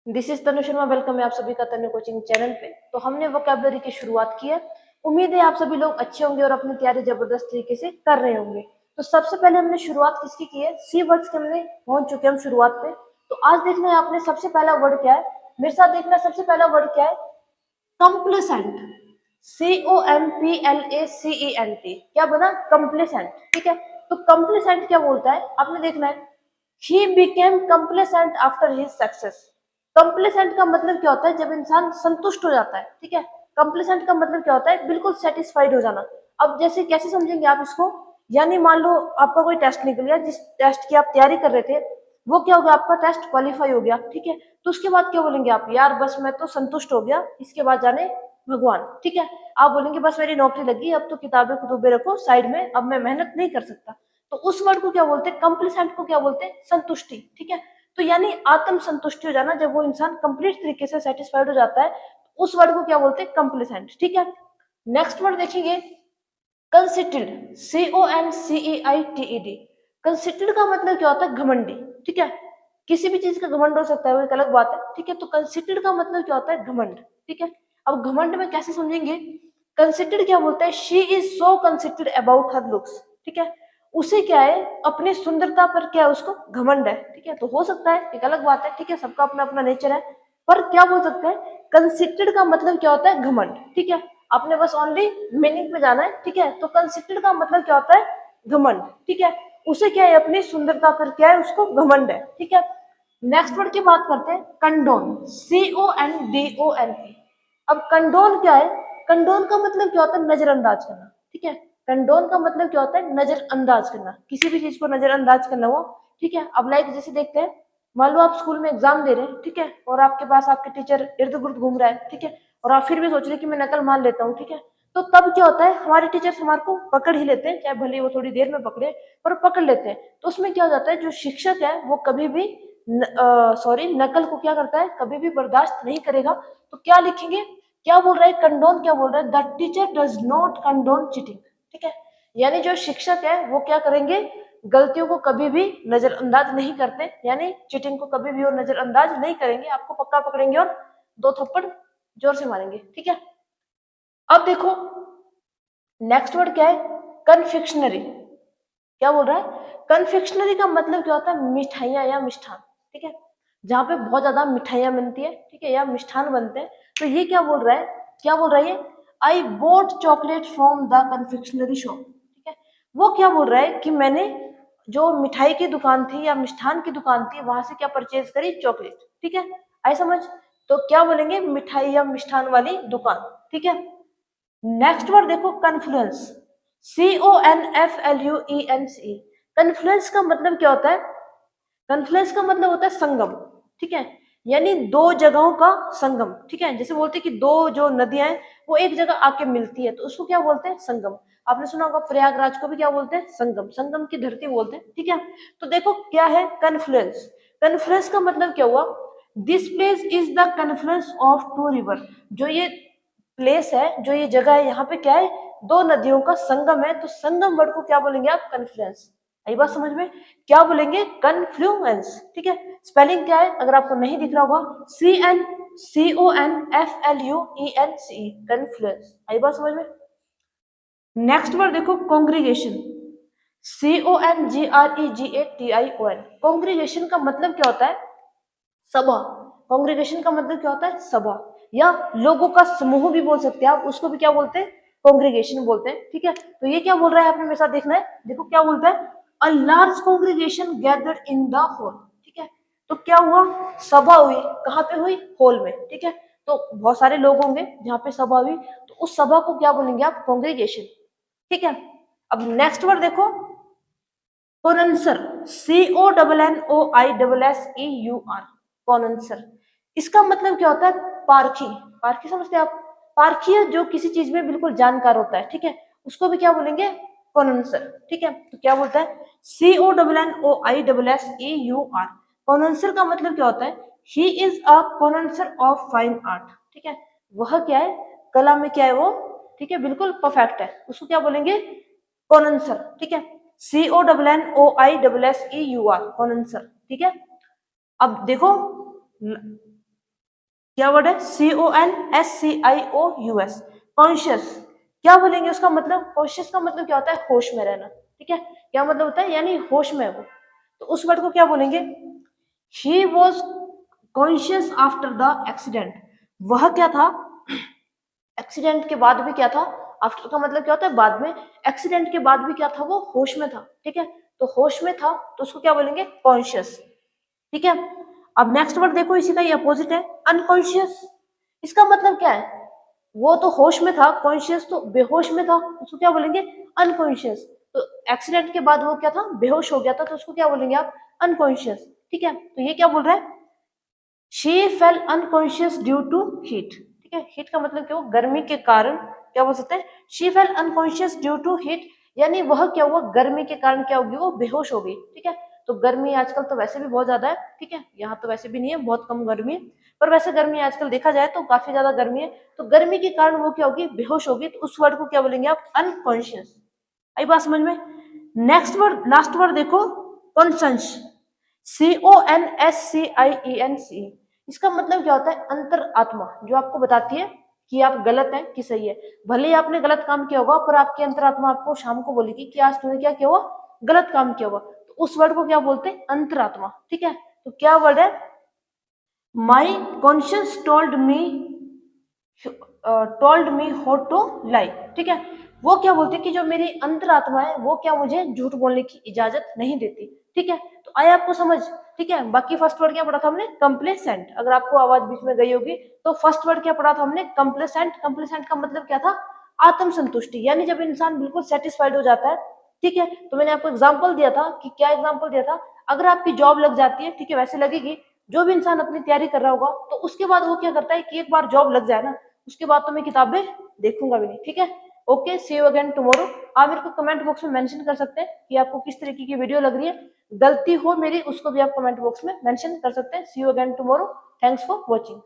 This is Tanu Sharma. Welcome है आप सभी का तनु कोचिंग चैनल पे। तो हमने वोकैबुलरी की शुरुआत की है। उम्मीद है आप सभी लोग अच्छे होंगे और अपनी तैयारी जबरदस्त तरीके से कर रहे होंगे। तो सबसे पहले हमने शुरुआत किसकी की है? सी वर्ड्स के हमने पहुंच चुके हैं हम शुरुआत पे। तो आज देखना है आपने सबसे पहला वर्ड क्या है, मेरे साथ देखना है। सबसे पहला वर्ड क्या है? कंप्लेसेंट। COMPLACENT। क्या बना? कंप्लेसेंट। ठीक है, तो कंप्लेसेंट क्या बोलता है आपने देखना है। He became complacent after his success. Complacent का मतलब क्या होता है? जब इंसान संतुष्ट हो जाता है। ठीक है, कंप्लेसेंट का मतलब क्या होता है? बिल्कुल सेटिस्फाइड हो जाना। अब जैसे कैसे समझेंगे आप इसको? यानी मान लो आपका कोई टेस्ट निकल गया, जिस टेस्ट की आप तैयारी कर रहे थे वो क्या हो गया? आपका टेस्ट क्वालिफाई हो गया। ठीक है, तो उसके बाद क्या बोलेंगे आप? यार बस मैं तो संतुष्ट हो गया, इसके बाद जाने भगवान। ठीक है, आप बोलेंगे बस मेरी नौकरी लगी, अब तो किताबें कुतुबें रखो साइड में, अब मैं मेहनत नहीं कर सकता। तो उस वर्ड को क्या बोलते हैं? कंप्लीसेंट को क्या बोलते हैं? संतुष्टि। ठीक है, तो यानी आत्म संतुष्टि हो जाना, जब वो इंसान कंप्लीट तरीके से सेटिस्फाइड हो जाता है, उस वर्ड को क्या बोलते हैं? कंप्लीसेंट। ठीक है, नेक्स्ट वर्ड देखेंगे कंसिटेड। CONCEITED। कंसिटेड का मतलब क्या होता है? घमंडी। ठीक है, किसी भी चीज का घमंड हो सकता है, वो एक अलग बात है। ठीक है, तो कंसिटेड का मतलब क्या होता है? घमंड। ठीक है, अब घमंड में कैसे समझेंगे? कंसिटेड क्या बोलता है? She is so conceited about her looks. ठीक है, उसे क्या है? अपनी सुंदरता पर क्या है? उसको घमंड है। ठीक है, तो हो सकता है, एक अलग बात है। ठीक है, सबका अपना अपना नेचर है, पर क्या बोल सकते हैं? कंसिटेड का मतलब क्या होता है? घमंड। ठीक है, आपने बस ओनली मीनिंग पे जाना है। ठीक है, तो कंसिटेड का मतलब क्या होता है? घमंड। ठीक है, उसे क्या है? अपनी सुंदरता पर क्या है? उसको घमंड है। ठीक है, नेक्स्ट वर्ड की बात करते हैं, कंडोन। CONDON। अब कंडोन क्या है? कंडोन का मतलब क्या होता है? नजरअंदाज करना। ठीक है, कंडोन का मतलब क्या होता है? नजरअंदाज करना, किसी भी चीज को नजरअंदाज करना वो। ठीक है, अब लाइक जैसे देखते हैं, मान लो आप स्कूल में एग्जाम दे रहे हैं। ठीक है, और आपके पास आपके टीचर इर्द गिर्द घूम रहा है। ठीक है, और आप फिर भी सोच रहे हैं कि मैं नकल मान लेता हूँ। ठीक है, तो तब क्या होता है? हमारे टीचर्स हमारे को पकड़ ही लेते हैं, चाहे भले वो थोड़ी देर में पकड़े, पर पकड़ लेते हैं। तो उसमें क्या हो जाता है? जो शिक्षक है वो कभी भी नकल को क्या करता है? कभी भी बर्दाश्त नहीं करेगा। तो क्या लिखेंगे? क्या बोल रहा है? कंडोन क्या बोल रहा है? The teacher does not condone cheating. ठीक है, यानी जो शिक्षक है वो क्या करेंगे? गलतियों को कभी भी नजरअंदाज नहीं करते, यानी चीटिंग को कभी भी वो नजरअंदाज नहीं करेंगे। आपको पक्का पकड़ेंगे और दो थप्पड़ जोर से मारेंगे। ठीक है, अब देखो नेक्स्ट वर्ड क्या है? कन्फेक्शनरी। क्या बोल रहा है? कन्फेक्शनरी का मतलब क्या होता है? मिठाइयाँ या मिष्ठान। ठीक है, जहाँ पे बहुत ज्यादा मिठाइयाँ बनती है। ठीक है, या मिष्ठान बनते हैं। तो ये क्या बोल रहा है? क्या बोल रहा है ये? I bought chocolate from the confectionery shop. ठीक है, वो क्या बोल रहा है कि मैंने जो मिठाई की दुकान थी या मिष्ठान की दुकान थी, वहां से क्या परचेज करी? चॉकलेट। ठीक है, आई समझ? तो क्या बोलेंगे? मिठाई या मिष्ठान वाली दुकान। ठीक है, नेक्स्ट वर्ड देखो, कन्फ्लुएंस। CONFLUENCE। कन्फ्लुएंस का मतलब क्या होता है? कन्फ्लुएंस का मतलब होता है संगम। ठीक है, यानी दो जगहों का संगम। ठीक है, जैसे बोलते हैं कि दो जो नदियां हैं वो एक जगह आके मिलती है, तो उसको क्या बोलते हैं? संगम। आपने सुना होगा प्रयागराज को भी क्या बोलते हैं? संगम। संगम की धरती बोलते हैं। ठीक है, तो देखो क्या है? कन्फ्लुएंस। कन्फ्लुएंस का मतलब क्या हुआ? This place is the confluence of two river. जो ये प्लेस है, जो ये जगह है, यहाँ पे क्या है? दो नदियों का संगम है। तो संगम वर्ड को क्या बोलेंगे आप? कन्फ्लुएंस। आई बात समझ में? क्या बोलेंगे? कन्फ्लुएंस। ठीक है, स्पेलिंग क्या है अगर आपको नहीं दिख रहा होगा? CNCONFLUENCE। कन्फ्लुएंस। आई बात समझ में? नेक्स्ट वर्ड देखो, कॉन्ग्रीगेशन। CONGREGATION। कॉन्ग्रीगेशन का मतलब क्या होता है? सभा। कॉन्ग्रीगेशन का मतलब क्या होता है? सभा, या लोगों का समूह भी बोल सकते हैं आप, उसको भी क्या बोलते हैं? कॉन्ग्रीगेशन बोलते हैं। ठीक है, तो ये क्या बोल रहा है? आपने मेरे साथ देखना है। देखो क्या बोलता है? A large congregation gathered in the hall. ठीक है, तो क्या हुआ? सभा हुई। कहाँ पे हुई? हॉल में। ठीक है, तो बहुत सारे लोग होंगे जहाँ पे सभा हुई, तो उस सभा को क्या बोलेंगे आप? कॉन्ग्रीगेशन। ठीक है, अब नेक्स्ट वर्ड देखो, कोनंसर। CONNOISSEUR। कोनंसर, इसका मतलब क्या होता है? पारखी। पारखी समझते हैं आप? पारखी जो किसी चीज में बिल्कुल जानकार होता है। ठीक है, उसको भी क्या बोलेंगे? कोनंसर। ठीक है, तो क्या बोलता है? CONNOISSEUR। कोनंसर का मतलब क्या होता है? He is a connoisseur of fine art. ठीक है, वह क्या है? कला में क्या है वो? ठीक है, बिल्कुल परफेक्ट है, उसको क्या बोलेंगे? कोनंसर। ठीक है, CONNOISSEUR। कोनंसर। ठीक है, अब देखो क्या वर्ड है? CONSCIOUS, conscious. क्या बोलेंगे उसका मतलब? कॉन्शियस का मतलब क्या होता है? होश में रहना। ठीक है, क्या मतलब होता है? यानी होश में है वो। तो उस वर्ड को क्या बोलेंगे? He was conscious after the accident. वह क्या था? एक्सीडेंट के बाद भी क्या था? आफ्टर का मतलब क्या होता है? बाद में। एक्सीडेंट के बाद भी क्या था? वो होश में था। ठीक है, तो होश में था तो उसको क्या बोलेंगे? कॉन्शियस। ठीक है, अब नेक्स्ट वर्ड देखो, इसी का ही अपोजिट है, अनकॉन्शियस। इसका मतलब क्या है? वो तो होश में था, कॉन्शियस तो बेहोश में था, उसको क्या बोलेंगे? अनकॉन्शियस। तो एक्सीडेंट के बाद वो क्या था? बेहोश हो गया था, तो उसको क्या बोलेंगे आप? अनकॉन्शियस। ठीक है, तो ये क्या बोल रहा है? She fell unconscious due to heat. ठीक है, हीट का मतलब क्या? गर्मी के कारण। क्या बोल सकते हैं? She fell unconscious due to heat, यानी वह क्या हुआ? गर्मी के कारण क्या होगी? वो बेहोश हो गई। ठीक है, तो गर्मी आजकल तो वैसे भी बहुत ज्यादा है। ठीक है, यहाँ तो वैसे भी नहीं है, बहुत कम गर्मी है, पर वैसे गर्मी आजकल देखा जाए तो काफी ज्यादा गर्मी है। तो गर्मी के कारण वो क्या होगी? बेहोश होगी, तो उस वर्ड को क्या बोलेंगे आप? अनकॉन्शियस। आई बात समझ में? नेक्स्ट वर्ड, लास्ट वर्ड देखो, कॉन्शंस। CONSCIENC। इसका मतलब क्या होता है? अंतर आत्मा, जो आपको बताती है कि आप गलत हैं कि सही है। भले ही आपने गलत काम किया होगा, पर आपकी अंतरात्मा आपको शाम को बोलेगी कि आज तूने क्या किया हुआ? गलत काम किया हुआ। तो उस वर्ड को क्या बोलते हैं? अंतरात्मा। ठीक है, तो क्या वर्ड है? My conscious told me how to lie. ठीक है, वो क्या बोलती है कि जो मेरी अंतरात्मा है वो क्या मुझे झूठ बोलने की इजाजत नहीं देती। ठीक है, तो आया आपको समझ? ठीक है, बाकी फर्स्ट वर्ड क्या पढ़ा था हमने? कंप्लेसेंट। अगर आपको आवाज बीच में गई होगी तो फर्स्ट वर्ड क्या पढ़ा था हमने? कंप्लेसेंट। कंप्लेसेंट का मतलब क्या था? आत्मसंतुष्टि, यानी जब इंसान बिल्कुल सेटिस्फाइड हो जाता है। ठीक है, तो मैंने आपको एग्जाम्पल दिया था कि क्या एग्जाम्पल दिया था? अगर आपकी जॉब लग जाती है, ठीक है, वैसे लगेगी, जो भी इंसान अपनी तैयारी कर रहा होगा तो उसके बाद वो क्या करता है कि एक बार जॉब लग जाए ना, उसके बाद तो मैं किताबें देखूंगा भी नहीं। ठीक है, okay, see you again tomorrow. आप मेरे को कमेंट बॉक्स में मेंशन कर सकते हैं कि आपको किस तरीके की वीडियो लग रही है। गलती हो मेरी उसको भी आप कमेंट बॉक्स में मेंशन कर सकते हैं। See you again tomorrow. Thanks for watching.